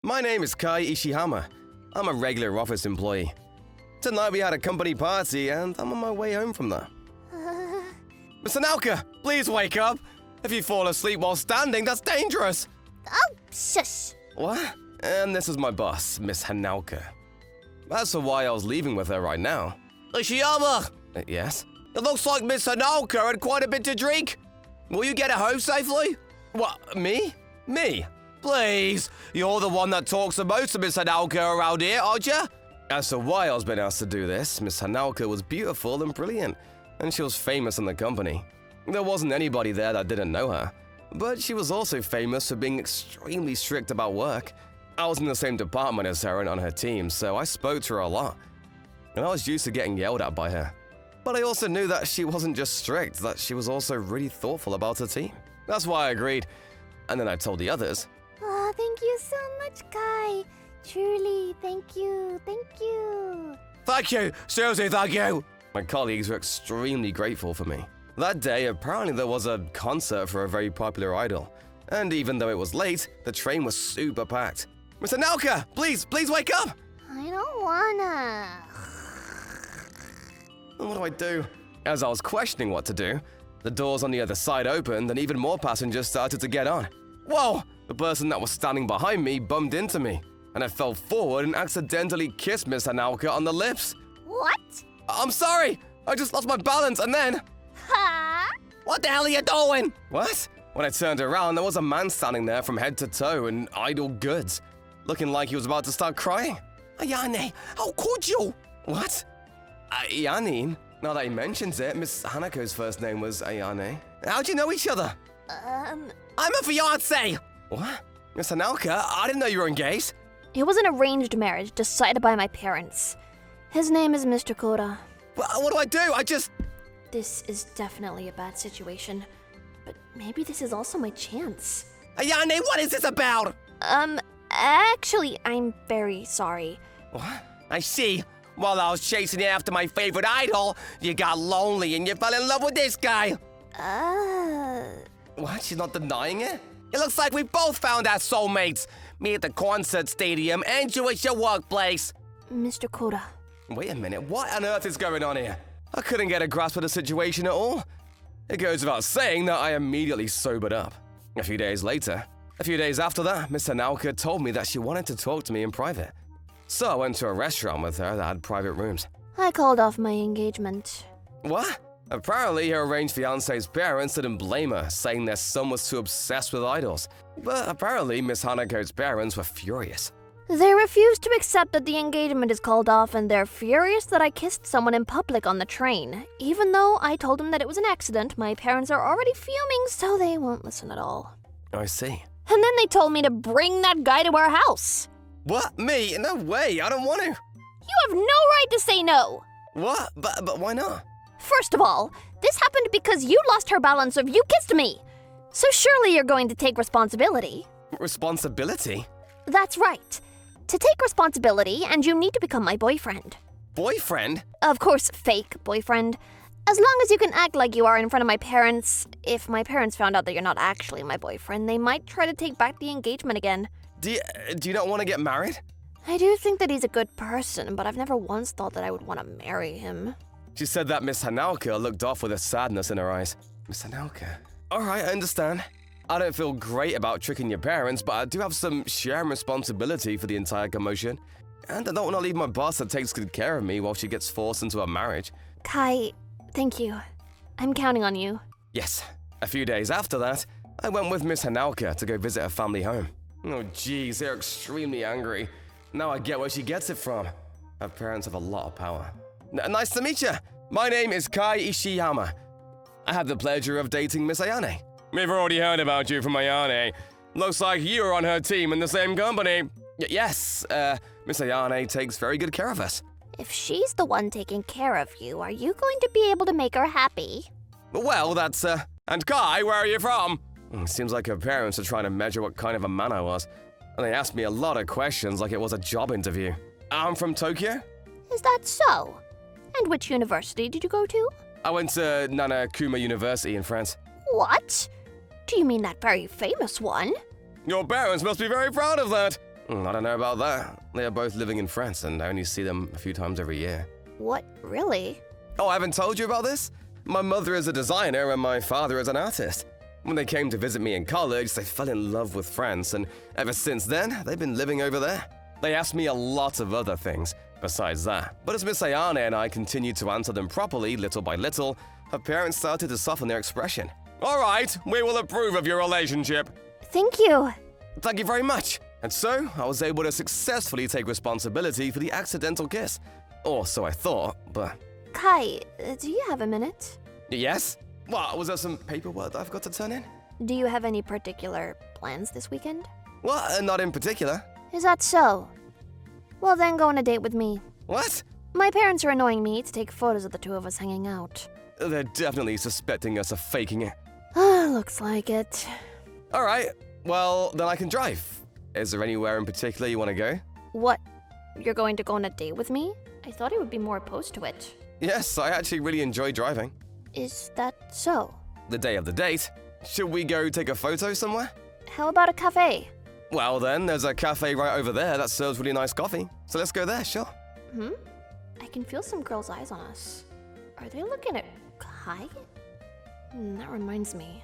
My name is Kai Ishihama. I'm a regular office employee. Tonight we had a company party and I'm on my way home from there. Mr. Naoka, please wake up. If you fall asleep while standing, that's dangerous. Oh, shush. What? And this is my boss, Miss Hanauka. As for why I was leaving with her right now. Ishiyama! Yes? It looks like Miss Hanauka had quite a bit to drink. Will you get her home safely? What, me? Me? Please, you're the one that talks the most to Miss Hanauka around here, aren't you? As to why I was being asked to do this, Miss Hanauka was beautiful and brilliant, and she was famous in the company. There wasn't anybody there that didn't know her, but she was also famous for being extremely strict about work. I was in the same department as her and on her team, so I spoke to her a lot, and I was used to getting yelled at by her. But I also knew that she wasn't just strict, that she was also really thoughtful about her team. That's why I agreed, and then I told the others. Oh, thank you so much, Kai. Truly, thank you, thank you. Thank you, seriously, thank you. My colleagues were extremely grateful for me. That day, apparently there was a concert for a very popular idol. And even though it was late, the train was super packed. Mr. Naoka, please wake up! I don't wanna. What do I do? As I was questioning what to do, the doors on the other side opened and even more passengers started to get on. Whoa! The person that was standing behind me bumped into me, and I fell forward and accidentally kissed Miss Hanauka on the lips. What? I'm sorry! I just lost my balance and then… Huh? What the hell are you doing? What? When I turned around, there was a man standing there from head to toe in idle goods, looking like he was about to start crying. Ayane, how could you? What? Ayane? Now that he mentions it, Miss Hanako's first name was Ayane. How'd you know each other? I'm a fiancé! What? Miss Hanauka, I didn't know you were engaged. It was an arranged marriage decided by my parents. His name is Mr. Koda. What do I do? This is definitely a bad situation, but maybe this is also my chance. Ayane, what is this about? Actually, I'm very sorry. What? I see. While I was chasing after my favorite idol, you got lonely and you fell in love with this guy. What? She's not denying it? It looks like we both found our soulmates. Me at the concert stadium and you at your workplace. Mr. Koda. Wait a minute, what on earth is going on here? I couldn't get a grasp of the situation at all. It goes without saying that I immediately sobered up. A few days after that, Miss Hanauka told me that she wanted to talk to me in private. So I went to a restaurant with her that had private rooms. I called off my engagement. What? Apparently, her arranged fiancé's parents didn't blame her, saying their son was too obsessed with idols. But apparently, Miss Hanako's parents were furious. They refuse to accept that the engagement is called off, and they're furious that I kissed someone in public on the train. Even though I told them that it was an accident, my parents are already fuming, so they won't listen at all. I see. And then they told me to bring that guy to our house. What? Me? No way, I don't want to. You have no right to say no. What? But why not? First of all, this happened because you lost her balance if you kissed me. So surely you're going to take responsibility. Responsibility? That's right. To take responsibility, and you need to become my boyfriend. Boyfriend? Of course, fake boyfriend. As long as you can act like you are in front of my parents. If my parents found out that you're not actually my boyfriend, they might try to take back the engagement again. Do you not want to get married? I do think that he's a good person, but I've never once thought that I would want to marry him. She said that Miss Hanauka looked off with a sadness in her eyes. Miss Hanauka? Alright, I understand. I don't feel great about tricking your parents, but I do have some shared responsibility for the entire commotion. And I don't want to leave my boss that takes good care of me while she gets forced into a marriage. Kai, thank you. I'm counting on you. Yes. A few days after that, I went with Miss Hanauka to go visit her family home. Oh geez, they're extremely angry. Now I get where she gets it from. Her parents have a lot of power. Nice to meet you. My name is Kai Ishiyama. I have the pleasure of dating Miss Ayane. We've already heard about you from Ayane. Looks like you're on her team in the same company. Yes, Miss Ayane takes very good care of us. If she's the one taking care of you, are you going to be able to make her happy? Well, that's, And Kai, where are you from? Seems like her parents are trying to measure what kind of a man I was. And they asked me a lot of questions like it was a job interview. I'm from Tokyo. Is that so? And which university did you go to? I went to Nana Kuma University in France. What? Do you mean that very famous one? Your parents must be very proud of that. I don't know about that. They are both living in France and I only see them a few times every year. What, really? Oh, I haven't told you about this? My mother is a designer and my father is an artist. When they came to visit me in college, they fell in love with France, and ever since then, they've been living over there. They asked me a lot of other things besides that, but as Miss Ayane and I continued to answer them properly, little by little, her parents started to soften their expression. All right, we will approve of your relationship. Thank you. Thank you very much. And so, I was able to successfully take responsibility for the accidental kiss. Or so I thought, but... Kai, do you have a minute? Yes? What, was there some paperwork that I've got to turn in? Do you have any particular plans this weekend? Well, not in particular. Is that so? Well then, go on a date with me. What? My parents are annoying me to take photos of the two of us hanging out. They're definitely suspecting us of faking it. Looks like it. Alright, well, then I can drive. Is there anywhere in particular you want to go? What? You're going to go on a date with me? I thought I would be more opposed to it. Yes, I actually really enjoy driving. Is that so? The day of the date, should we go take a photo somewhere? How about a cafe? Well then, there's a cafe right over there that serves really nice coffee. So let's go there, sure. I can feel some girls' eyes on us. Are they looking at Kai? That reminds me.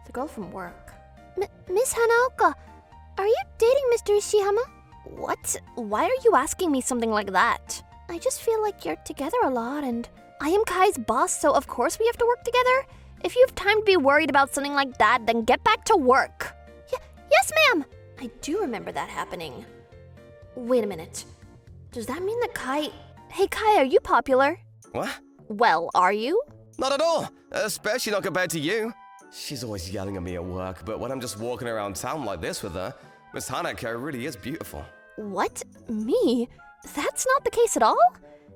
The girl from work. Miss Hanaoka, are you dating Mr. Ishihama? What? Why are you asking me something like that? I just feel like you're together a lot, and I am Kai's boss, so of course we have to work together. If you have time to be worried about something like that, then get back to work. Yes, ma'am! I do remember that happening. Wait a minute. Does that mean that Kai... Hey, Kai, are you popular? What? Well, are you? Not at all, especially not compared to you. She's always yelling at me at work, but when I'm just walking around town like this with her, Miss Hanako really is beautiful. What? Me? That's not the case at all?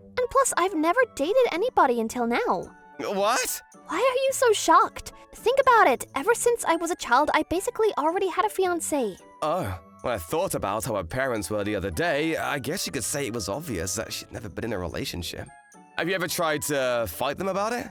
And plus, I've never dated anybody until now. What? Why are you so shocked? Think about it. Ever since I was a child, I basically already had a fiancé. Oh, when I thought about how her parents were the other day, I guess you could say it was obvious that she'd never been in a relationship. Have you ever tried to fight them about it?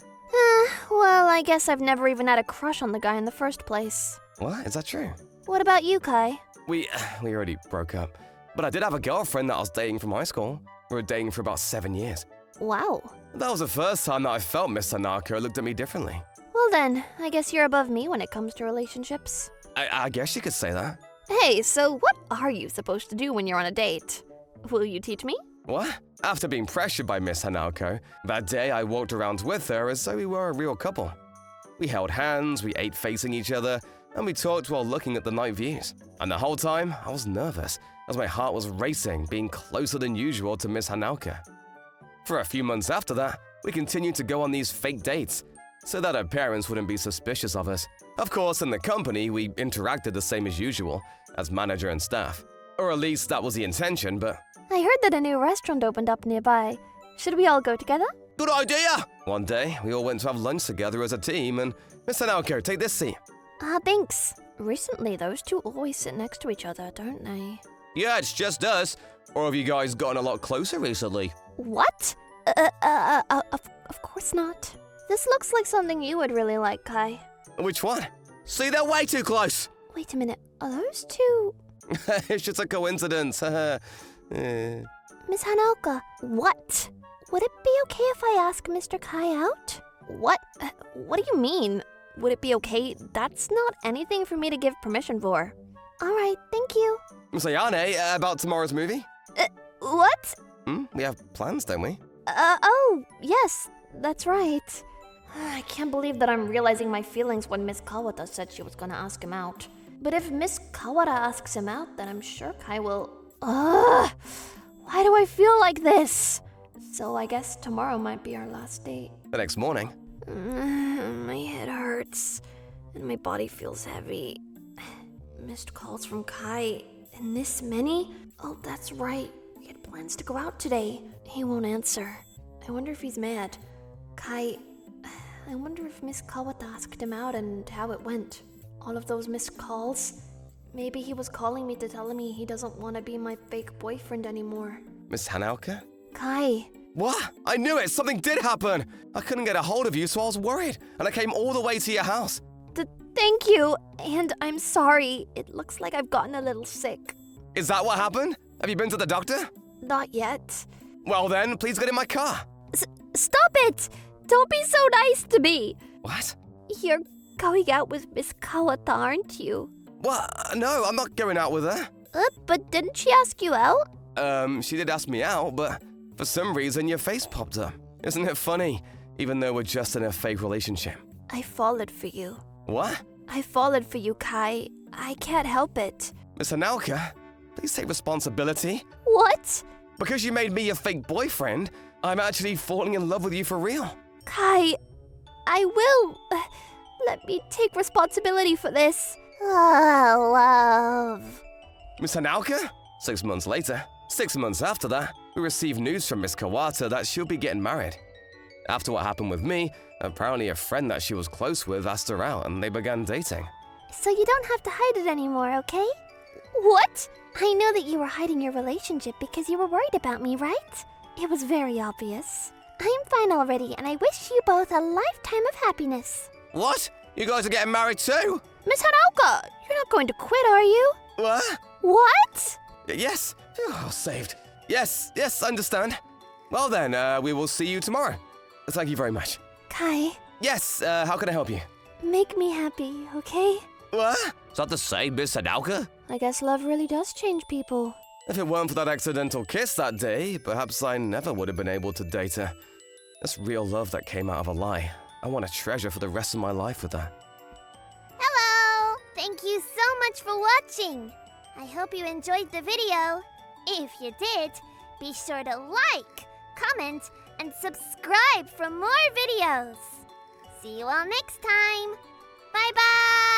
Well, I guess I've never even had a crush on the guy in the first place. What? Is that true? What about you, Kai? We already broke up. But I did have a girlfriend that I was dating from high school. We were dating for about 7 years. Wow. That was the first time that I felt Miss Hanako looked at me differently. Well then, I guess you're above me when it comes to relationships. I guess you could say that. Hey, so what are you supposed to do when you're on a date? Will you teach me? What? After being pressured by Miss Hanako, that day I walked around with her as though we were a real couple. We held hands, we ate facing each other, and we talked while looking at the night views. And the whole time, I was nervous, as my heart was racing, being closer than usual to Miss Hanako. For a few months after that, we continued to go on these fake dates, so that her parents wouldn't be suspicious of us. Of course, in the company, we interacted the same as usual, as manager and staff. Or at least that was the intention, but... I heard that a new restaurant opened up nearby. Should we all go together? Good idea! One day, we all went to have lunch together as a team, and Miss Hanako, take this seat. Thanks. Recently, those two always sit next to each other, don't they? Yeah, it's just us. Or have you guys gotten a lot closer recently? What? Of course not. This looks like something you would really like, Kai. Which one? See, they're way too close! Wait a minute, are those two... It's just a coincidence. Miss Hanaoka, what? Would it be okay if I ask Mr. Kai out? What? What do you mean? Would it be okay? That's not anything for me to give permission for. Alright, thank you. Miss Ayane, about tomorrow's movie? What? We have plans, don't we? Oh, yes, that's right. I can't believe that I'm realizing my feelings when Miss Kawata said she was gonna ask him out. But if Miss Kawata asks him out, then I'm sure Kai will... Ugh! Why do I feel like this? So I guess tomorrow might be our last date. The next morning? My head hurts, and my body feels heavy. Missed calls from Kai, and this many? Oh, that's right. We had plans to go out today. He won't answer. I wonder if he's mad. Kai, I wonder if Miss Kawata asked him out and how it went. All of those missed calls. Maybe he was calling me to tell me he doesn't want to be my fake boyfriend anymore. Miss Hanako? Kai. What? I knew it! Something did happen! I couldn't get a hold of you, so I was worried, and I came all the way to your house. Thank you, and I'm sorry. It looks like I've gotten a little sick. Is that what happened? Have you been to the doctor? Not yet. Well then, please get in my car. Stop it! Don't be so nice to me! What? You're going out with Miss Kawata, aren't you? What? No, I'm not going out with her. But didn't she ask you out? She did ask me out, but for some reason your face popped up. Isn't it funny? Even though we're just in a fake relationship. I fallen for you. What? I fallen for you, Kai. I can't help it. Miss Hanalka, please take responsibility. What? Because you made me your fake boyfriend, I'm actually falling in love with you for real. Kai, I will. Let me take responsibility for this. Oh, love. Miss Hanalka? 6 months later, 6 months after that, we received news from Miss Kawata that she'll be getting married. After what happened with me, apparently a friend that she was close with asked her out and they began dating. So you don't have to hide it anymore, okay? What? I know that you were hiding your relationship because you were worried about me, right? It was very obvious. I'm fine already, and I wish you both a lifetime of happiness. What? You guys are getting married too? Miss Hanalka, you're not going to quit, are you? What? What? Yes. Oh, saved. Yes, I understand. Well then, we will see you tomorrow. Thank you very much. Kai, Yes, how can I help you? make me happy, okay? What? Is that the same, Miss Hanalka? I guess love really does change people. If it weren't for that accidental kiss that day, perhaps I never would have been able to date her. That's real love that came out of a lie. I want to treasure for the rest of my life with her. Hello! Thank you so much for watching. I hope you enjoyed the video. If you did, be sure to like, comment, and subscribe for more videos. See you all next time. Bye-bye!